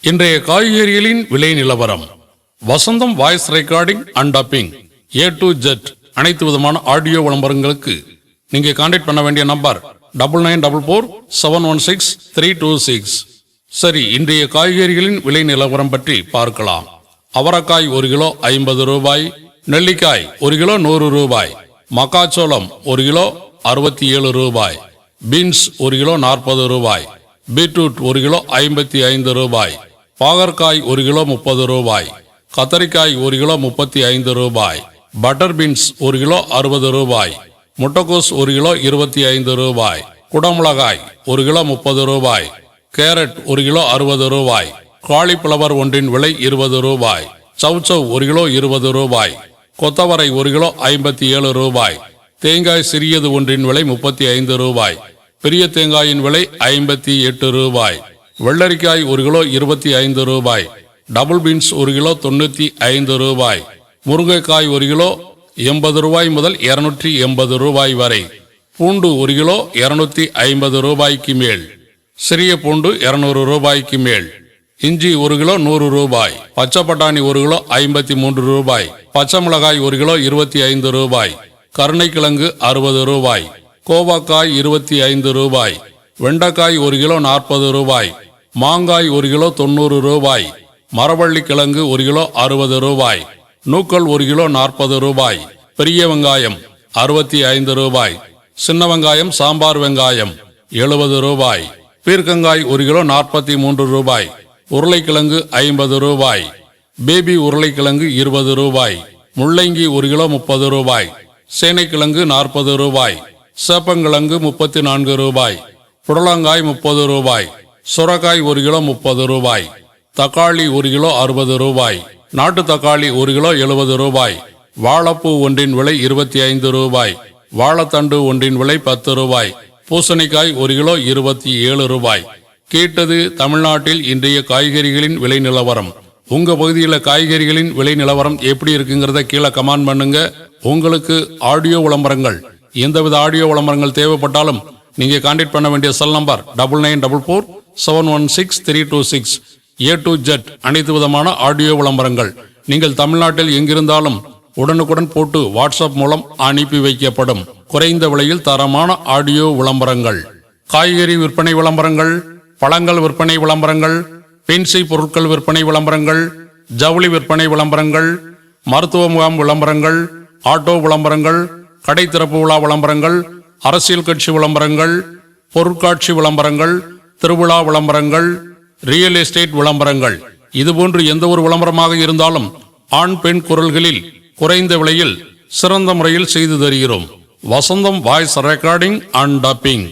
இன்றைய காய்கறிகளின் விலை நிலவரம். Vasantham voice recording and dubbing A to Z அனைத்து விதமான ஆடியோ விளம்பரங்களுக்கு நீங்க கான்டாக்ட் பண்ண வேண்டிய நம்பர் 9944716326. சரி, இன்றைய காய்கறிகளின் விலை நிலவரம் பற்றி பார்க்கலாம். அவரைக்காய் 1 கிலோ 50 ரூபாய், நெல்லிக்காய் 1 கிலோ 100 ரூபாய், மக்காச்சோளம் 1 கிலோ 67 ரூபாய், பீன்ஸ் 1 கிலோ 40 ரூபாய், பீட்ரூட் 1 கிலோ 55 ரூபாய், பாகற்காய் 1 கிலோ 30 ரூபாய், கத்தரிக்காய் 1 கிலோ 35 ரூபாய், பட்டர் பீன்ஸ் 1 கிலோ 60 ரூபாய், முட்டைக்கோஸ் 1 கிலோ 25 ரூபாய், குடமிளகாய் 1 கிலோ 30 ரூபாய், கேரட் 1 கிலோ 60 ரூபாய், காலிஃப்ளவர் ஒன்றின் விலை 20 ரூபாய், சவுச்சவ் 1 கிலோ 20 ரூபாய், கொத்தவரை 1 கிலோ 57 ரூபாய், தேங்காய் சிறியது ஒன்றின் விலை 35 ரூபாய், பெரிய தேங்காயின் விலை 58 ரூபாய், வெள்ளரிக்காய் 1 கிலோ 25 ரூபாய், டபுள் பீன்ஸ் 1 கிலோ 95 ரூபாய், முருங்கைக்காய் 1 கிலோ 80 ரூபாய் முதல் 280 ரூபாய் வரை, பூண்டு 1 கிலோ 250 ரூபாய்க்கு மேல், சிறிய பூண்டு 200 ரூபாய்க்கு மேல், இஞ்சி 1 கிலோ 100 ரூபாய், பச்சை பட்டாணி 1 கிலோ 53 ரூபாய், பச்சை மிளகாய் 1 கிலோ 25 ரூபாய், கருணைக்கிழங்கு 60 ரூபாய், கோவாக்காய் 25 ரூபாய், வெண்டைக்காய் 1 கிலோ 40 ரூபாய், மாங்காய் 1 கிலோ 90 ரூபாய், மரவள்ளி கிழங்கு 1 கிலோ 60 ரூபாய், நூக்கல் 1 கிலோ 40 ரூபாய், பெரிய வெங்காயம் 65 ரூபாய், சின்ன வெங்காயம் சாம்பார் வெங்காயம் 70 ரூபாய், பீர்க்கங்காய் 1 கிலோ 43 ரூபாய், உருளைக்கிழங்கு 50 ரூபாய், பேபி உருளைக்கிழங்கு 20 ரூபாய், முள்ளங்கி 1 கிலோ 30 ரூபாய், சேனைக்கிழங்கு 40 ரூபாய், சேப்பங்கிழங்கு 34 ரூபாய், புடலங்காய் 30 ரூபாய், சுரக்காய் 1 கிலோ 30 ரூபாய், தக்காளி 1 கிலோ 60 ரூபாய், நாட்டு தக்காளி 1 கிலோ 70 ரூபாய், வாழைப்பூ ஒன்றின் விலை 25 ரூபாய், வாழைத்தண்டு ஒன்றின் விலை 10 ரூபாய், பூசணிக்காய் 1 கிலோ 27 ரூபாய். கேட்டது தமிழ்நாட்டில் இன்றைய காய்கறிகளின் விலை நிலவரம். உங்க பகுதியில் காய்கறிகளின் விலை நிலவரம் எப்படி இருக்குங்கிறத கீழே கமெண்ட் பண்ணுங்க. உங்களுக்கு ஆடியோ விளம்பரங்கள், எந்தவித ஆடியோ விளம்பரங்கள் தேவைப்பட்டாலும் நீங்க கான்டாக்ட் பண்ண வேண்டிய cell number 9944716326. A to Z அனைத்து விதமான ஆடியோ விளம்பரங்கள் நீங்கள் தமிழ்நாட்டில் எங்கிருந்தாலும் உடனுக்குடன் போட்டு வாட்ஸ்அப் மூலம் அனுப்பி வைக்கப்படும். குறைந்த விலையில் தரமான ஆடியோ விளம்பரங்கள், காய்கறி விற்பனை விளம்பரங்கள், பழங்கள் விற்பனை விளம்பரங்கள், பென்சி பொருட்கள் விற்பனை விளம்பரங்கள், ஜவுளி விற்பனை விளம்பரங்கள், மருத்துவ முகாம் விளம்பரங்கள், ஆட்டோ விளம்பரங்கள், கடை திறப்பு விழா விளம்பரங்கள், அரசியல் கட்சி விளம்பரங்கள், பொருட்காட்சி விளம்பரங்கள், திருவிழா விளம்பரங்கள், ரியல் எஸ்டேட் விளம்பரங்கள், இதுபோன்று எந்த ஒரு விளம்பரமாக இருந்தாலும் ஆண் பெண் குரல்களில் குறைந்த விலையில் சிறந்த முறையில் செய்து தருகிறோம். வசந்தம் வாய்ஸ் ரெக்கார்டிங் அண்ட் டப்பிங்.